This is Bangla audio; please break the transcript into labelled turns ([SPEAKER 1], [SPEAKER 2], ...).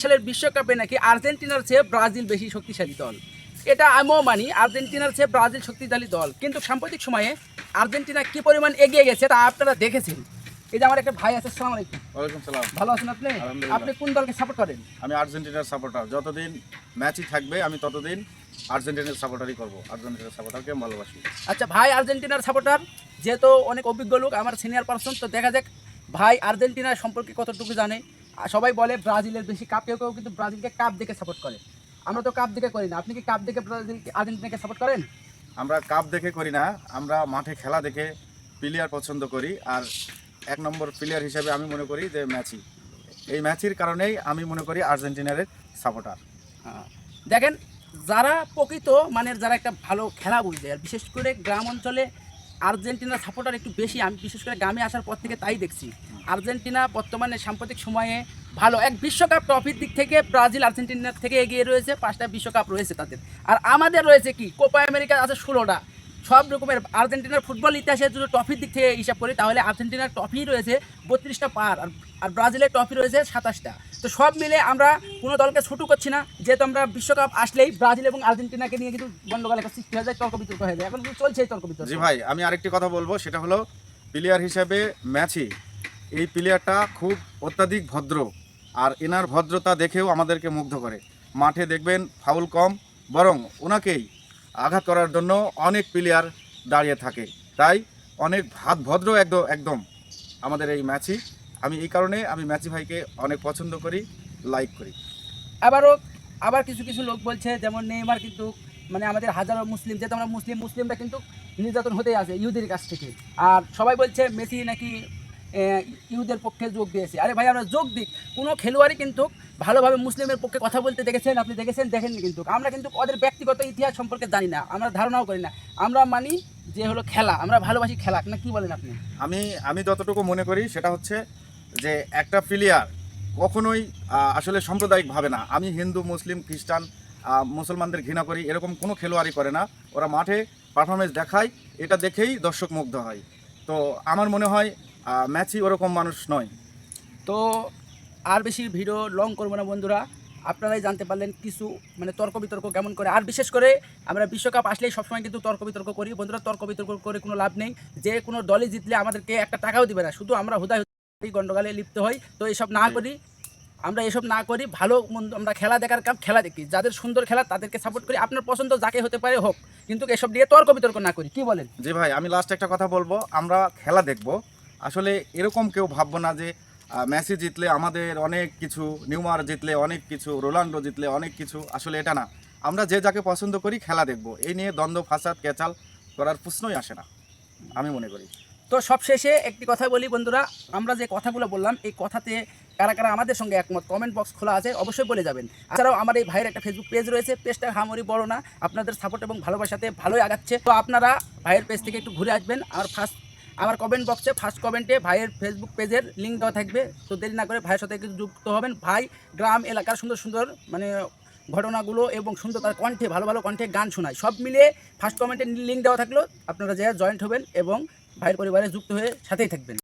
[SPEAKER 1] সালের বিশ্বকাপে নাকি আর্জেন্টিনার চেয়ে ব্রাজিল বেশি শক্তিশালী দল। এটা আমিও মানি, আর্জেন্টিনার চেয়ে ব্রাজিল শক্তিশালী দল। কিন্তু সাম্প্রতিক সময়ে আর্জেন্টিনা কি পরিমাণ এগিয়ে গেছে তা আপনারা দেখেছেন। এই যে আমার একটা ভাই আছে, আসসালামু আলাইকুম।
[SPEAKER 2] ওয়ালাইকুম সালাম।
[SPEAKER 1] ভালো আছেন আপনি?
[SPEAKER 2] আলহামদুলিল্লাহ।
[SPEAKER 1] আপনি কোন দলকে সাপোর্ট করেন?
[SPEAKER 2] আমি আর্জেন্টিনার সাপোর্টার। যতদিন ম্যাচই থাকবে আমি ততদিন আর্জেন্টিনার সাপোর্টারই করব। আর্জেন্টিনার সাপোর্টারকে ভালোবাসি।
[SPEAKER 1] আচ্ছা ভাই আর্জেন্টিনার সাপোর্টার, যেহেতু অনেক অভিজ্ঞ লোক, আমার সিনিয়র পারসন, তো দেখা যাক ভাই আর্জেন্টিনার সম্পর্কে কতটুকু জানে। আর সবাই বলে ব্রাজিলের বেশি কাপ, কেউ কেউ কিন্তু ব্রাজিলকে কাপ দেখে সাপোর্ট করে। আমরা তো কাপ দেখে করি না। আপনি কি কাপ দেখে ব্রাজিল আর্জেন্টিনাকে সাপোর্ট করেন?
[SPEAKER 2] আমরা কাপ দেখে করি না, আমরা মাঠে খেলা দেখে প্লেয়ার পছন্দ করি। আর এক নম্বর প্লেয়ার হিসেবে আমি মনে করি যে মেসি। এই ম্যাচের কারণেই আমি মনে করি আর্জেন্টিনার সাপোর্টার।
[SPEAKER 1] দেখেন, যারা প্রকৃত মানের, যারা একটা ভালো খেলা বুঝে, আর বিশেষ করে গ্রাম অঞ্চলে আর্জেন্টিনার সাপোর্টার একটু বেশি। আমি বিশেষ করে গ্রামে আসার পর থেকে তাই দেখছি। আর্জেন্টিনা বর্তমানে সাম্প্রতিক সময়ে ভালো এক বিশ্বকাপ ট্রফির দিক থেকে ব্রাজিল আর্জেন্টিনার থেকে এগিয়ে রয়েছে। 5টা বিশ্বকাপ রয়েছে তাদের। আর আমাদের রয়েছে কি, কোপা আমেরিকা আছে 16টা। সব রকমের আর্জেন্টিনার ফুটবল ইতিহাসে যদি ট্রফির দিক থেকে হিসাব করি, তাহলে আর্জেন্টিনার ট্রফি রয়েছে 32টা পার, আর ব্রাজিলের ট্রফি রয়েছে 27টা। তো সব মিলে আমরা কোনো দলকে ছোটো করছি না, যেহেতু আমরা বিশ্বকাপ আসলেই ব্রাজিল এবং আর্জেন্টিনাকে নিয়ে কিন্তু গন্ডগোল একটা সৃষ্টি হয়ে যায়, তর্ক বিতর্ক হয়ে যায়। এখন কিন্তু চলছে এই তর্ক বিতর্ক।
[SPEAKER 2] জি ভাই, আমি আরেকটি কথা বলবো, সেটা হলো প্লেয়ার হিসেবে মেসি। এই প্লেয়ারটা খুব অত্যাধিক ভদ্র, আর এনার ভদ্রতা দেখেও আমাদেরকে মুগ্ধ করে। মাঠে দেখবেন ফাউল কম, বরং ওনাকেই আঘাত করার জন্য অনেক প্লেয়ার দাঁড়িয়ে থাকে। তাই অনেক ভদ্র একদম আমাদের এই ম্যাচই। আমি এই কারণে আমি ম্যাচি ভাইকে অনেক পছন্দ করি, লাইক করি।
[SPEAKER 1] আবার কিছু কিছু লোক বলছে, যেমন নেইমার কিন্তু মানে আমাদের হাজারো মুসলিম, যেহেতু আমরা মুসলিমরা কিন্তু নির্যাতন হতেই আছে ইহুদের কাছ থেকে। আর সবাই বলছে মেসি নাকি ইহুদের পক্ষে যোগ দিয়েছে। আরে ভাই, আমরা যোগ দিক, কোনো খেলোয়াড়ই কিন্তু ভালোভাবে মুসলিমের পক্ষে কথা বলতে দেখেছেন? আপনি দেখেছেন? দেখেননি। কিন্তু আমরা কিন্তু ওদের ব্যক্তিগত ইতিহাস সম্পর্কে জানি না, আমরা ধারণাও করি না। আমরা মানি যে হলো খেলা, আমরা ভালোবাসি খেলা। না কি বলেন আপনি?
[SPEAKER 2] আমি যতটুকু মনে করি সেটা হচ্ছে যে একটা প্লেয়ার কখনোই আসলে সাম্প্রদায়িক ভাবে না। আমি হিন্দু, মুসলিম, খ্রিস্টান, মুসলমানদের ঘৃণা করি এরকম কোনো খেলোয়াড়ই করে না। ওরা মাঠে পারফরমেন্স দেখায়, এটা দেখেই দর্শক মুগ্ধ হয়। তো আমার মনে হয় ম্যাচই ওরকম মানুষ নয়।
[SPEAKER 1] তো আর বেশি ভিডিও লং করবো না বন্ধুরা, আপনারাই জানতে পারলেন কিছু মানে তর্ক বিতর্ক কেমন করে। আর বিশেষ করে আমরা বিশ্বকাপ আসলেই সবসময় কিন্তু তর্ক বিতর্ক করি বন্ধুরা। তর্ক বিতর্ক করে কোনো লাভ নেই। যে কোনো দলই জিতলে আমাদেরকে একটা টাকাও দিবে না, শুধু আমরা হুদায় গন্ডগোলে লিপ্ত হই। তো এসব না করি, আমরা এসব না করি। ভালো মন্দ আমরা খেলা দেখার কাম, খেলা দেখি, যাদের সুন্দর খেলা তাদেরকে সাপোর্ট করি। আপনার পছন্দ যাকে হতে পারে হোক, কিন্তু এসব নিয়ে তর্ক বিতর্ক না করি। কি বলেন?
[SPEAKER 2] জি ভাই, আমি লাস্ট একটা কথা বলবো, আমরা খেলা দেখব, আসলে এরকম কেউ ভাববো না যে মেসি জিতলে আমাদের অনেক কিছু, নিউমার জিতলে অনেক কিছু, রোনাল্ডো জিতলে অনেক কিছু। আসলে এটা না, আমরা যে যাকে পছন্দ করি খেলা দেখব। এই নিয়ে দ্বন্দ্ব ফাসাদ ক্যাচাল করার প্রশ্নই আসে না, আমি মনে করি।
[SPEAKER 1] তো সবশেষে একটি কথা বলি বন্ধুরা, আমরা যে কথাগুলো বললাম এই কথাতে কারা কারা আমাদের সঙ্গে একমত, কমেন্ট বক্স খোলা আছে, অবশ্যই বলে যাবেন। এছাড়াও আমার এই ভাইয়ের একটা ফেসবুক পেজ রয়েছে, পেজটা হামরি বড় না, আপনাদের সাপোর্ট এবং ভালোবাসাতে ভালোই আগাচ্ছে। তো আপনারা ভাইয়ের পেজ থেকে একটু ঘুরে আসবেন। আমার কমেন্ট বক্সে ফার্স্ট কমেন্টে ভাইয়ের ফেসবুক পেজের লিঙ্ক দেওয়া থাকবে। তো দেরি না করে ভাইয়ের সাথে যুক্ত হবেন। ভাই গ্রাম এলাকার সুন্দর সুন্দর মানে ঘটনাগুলো এবং সুন্দর তার কণ্ঠে, ভালো ভালো কণ্ঠে গান শোনায়। সব মিলিয়ে ফার্স্ট কমেন্টে লিঙ্ক দেওয়া থাকলো, আপনারা যে জয়েন্ট হবেন এবং ভাইয়ের পরিবারে যুক্ত হয়ে সাথেই থাকবেন।